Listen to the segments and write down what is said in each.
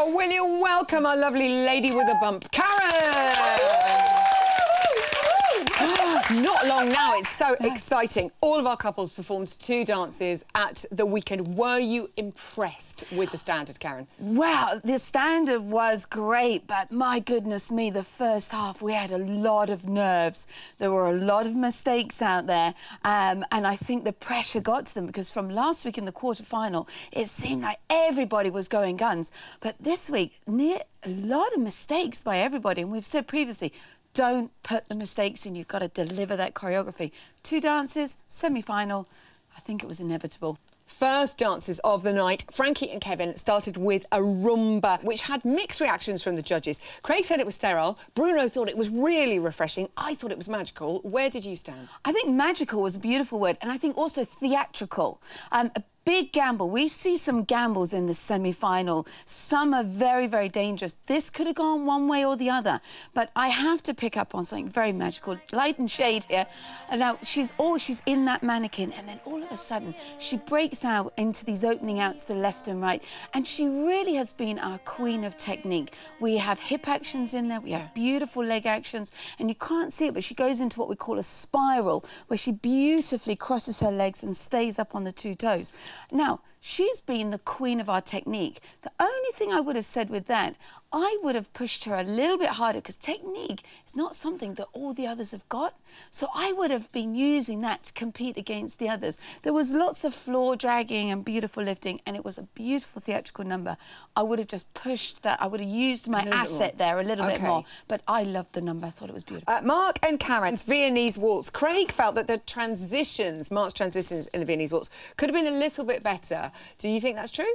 Oh, will you welcome our lovely lady with a bump, Karen? Not long now, it's so exciting. All of our couples performed 2 dances at the weekend. Were you impressed with the standard, Karen? Well, the standard was great, but my goodness me, the first half, we had a lot of nerves. There were a lot of mistakes out there, and I think the pressure got to them because from last week in the quarterfinal, it seemed like everybody was going guns. But this week, a lot of mistakes by everybody, and we've said previously, don't put the mistakes in. You've got to deliver that choreography. 2 dances, semi-final. I think it was inevitable. First dances of the night, Frankie and Kevin started with a rumba, which had mixed reactions from the judges. Craig said it was sterile. Bruno thought it was really refreshing. I thought it was magical. Where did you stand? I think magical was a beautiful word, and I think also theatrical. A big gamble. We see some gambles in the semi-final. Some are very, very dangerous. This could have gone one way or the other, but I have to pick up on something very magical. Light and shade here. And now she's in that mannequin, and then all of a sudden she breaks out into these opening outs to the left and right, and she really has been our queen of technique. We have hip actions in there, we have beautiful leg actions, and you can't see it, but she goes into what we call a spiral, where she beautifully crosses her legs and stays up on the 2 toes. Now, she's been the queen of our technique. The only thing I would have said with that, I would have pushed her a little bit harder because technique is not something that all the others have got. So I would have been using that to compete against the others. There was lots of floor dragging and beautiful lifting, and it was a beautiful theatrical number. I would have just pushed that. I would have used my asset there a little bit more. But I loved the number. I thought it was beautiful. Mark and Karen's Viennese waltz. Craig felt that the transitions, Mark's transitions in the Viennese waltz, could have been a little bit better. Do you think that's true?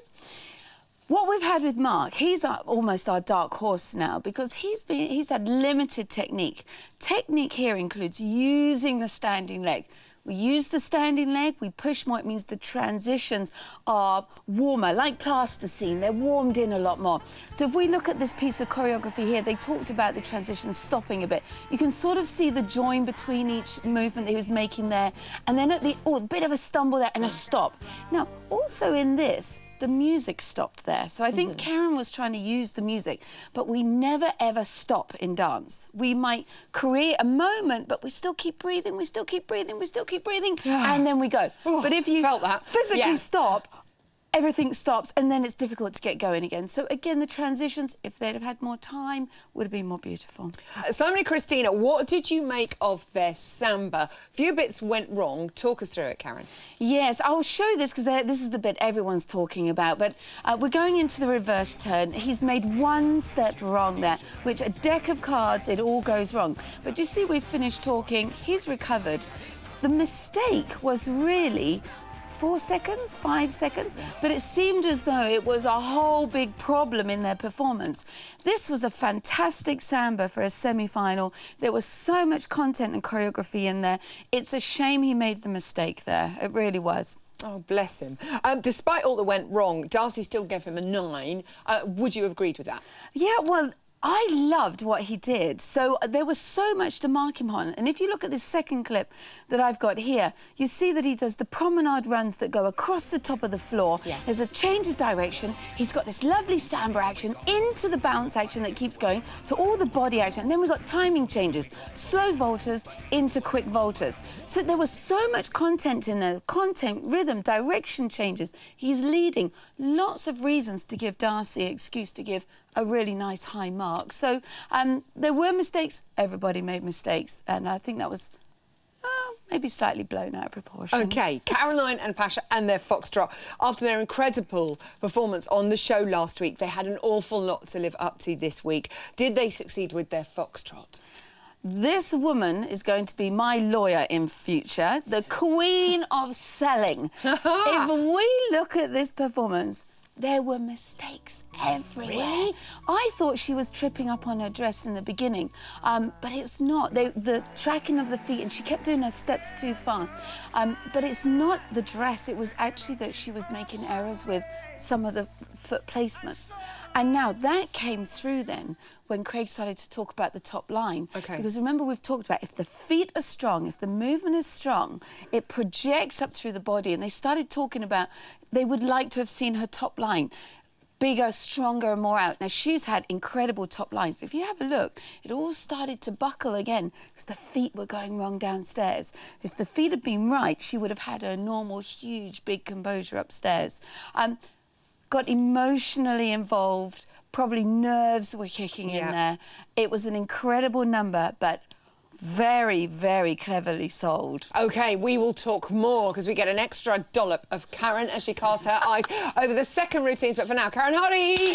What we've had with Mark, he's almost our dark horse now because he's had limited technique. Technique here includes using the standing leg. We use the standing leg, we push more. It means the transitions are warmer, like plasticine. They're warmed in a lot more. So if we look at this piece of choreography here, they talked about the transitions stopping a bit. You can sort of see the join between each movement that he was making there. And then at the, a bit of a stumble there and a stop. Now, also in this, the music stopped there. So I think Karen was trying to use the music, but we never ever stop in dance. We might create a moment, but we still keep breathing, we still keep breathing, we still keep breathing, and then we go. But if you felt that. physically stop, everything stops, and then it's difficult to get going again. So again, the transitions, if they'd have had more time, would have been more beautiful. Simon and Christina, what did you make of their samba? A few bits went wrong. Talk us through it, Karen. Yes, I'll show this because this is the bit everyone's talking about. But we're going into the reverse turn. He's made one step wrong there, which a deck of cards, it all goes wrong. But you see, we've finished talking. He's recovered. The mistake was really 4 seconds, 5 seconds, but it seemed as though it was a whole big problem in their performance. This was a fantastic samba for a semi-final. There was so much content and choreography in there. It's a shame he made the mistake there. It really was. Oh, bless him. Despite all that went wrong, Darcy still gave him a 9. Would you have agreed with that? Yeah, well, I loved what he did. So there was so much to mark him on. And if you look at this second clip that I've got here, you see that he does the promenade runs that go across the top of the floor. Yeah. There's a change of direction. He's got this lovely samba action into the bounce action that keeps going. So all the body action. And then we've got timing changes. Slow volters into quick volters. So there was so much content in there. Content, rhythm, direction changes. He's leading. Lots of reasons to give Darcy an excuse to give a really nice high mark. So there were mistakes. Everybody made mistakes. And I think that was maybe slightly blown out of proportion. OK, Caroline and Pasha and their foxtrot. After their incredible performance on the show last week, they had an awful lot to live up to this week. Did they succeed with their foxtrot? This woman is going to be my lawyer in future, the queen of selling. If we look at this performance, there were mistakes everywhere. Really? I thought she was tripping up on her dress in the beginning, but it's not. The tracking of the feet, and she kept doing her steps too fast. But it's not the dress. It was actually that she was making errors with some of the foot placements. And now that came through then when Craig started to talk about the top line. Okay. Because remember, we've talked about if the feet are strong, if the movement is strong, it projects up through the body. And they started talking about they would like to have seen her top line. bigger, stronger, and more out. Now, she's had incredible top lines, but if you have a look, it all started to buckle again because the feet were going wrong downstairs. If the feet had been right, she would have had her normal, huge, big composure upstairs. Got emotionally involved, probably nerves were kicking in there. It was an incredible number, but very, very cleverly sold. OK, we will talk more because we get an extra dollop of Karen as she casts her eyes over the second routines. But for now, Karen Hardy!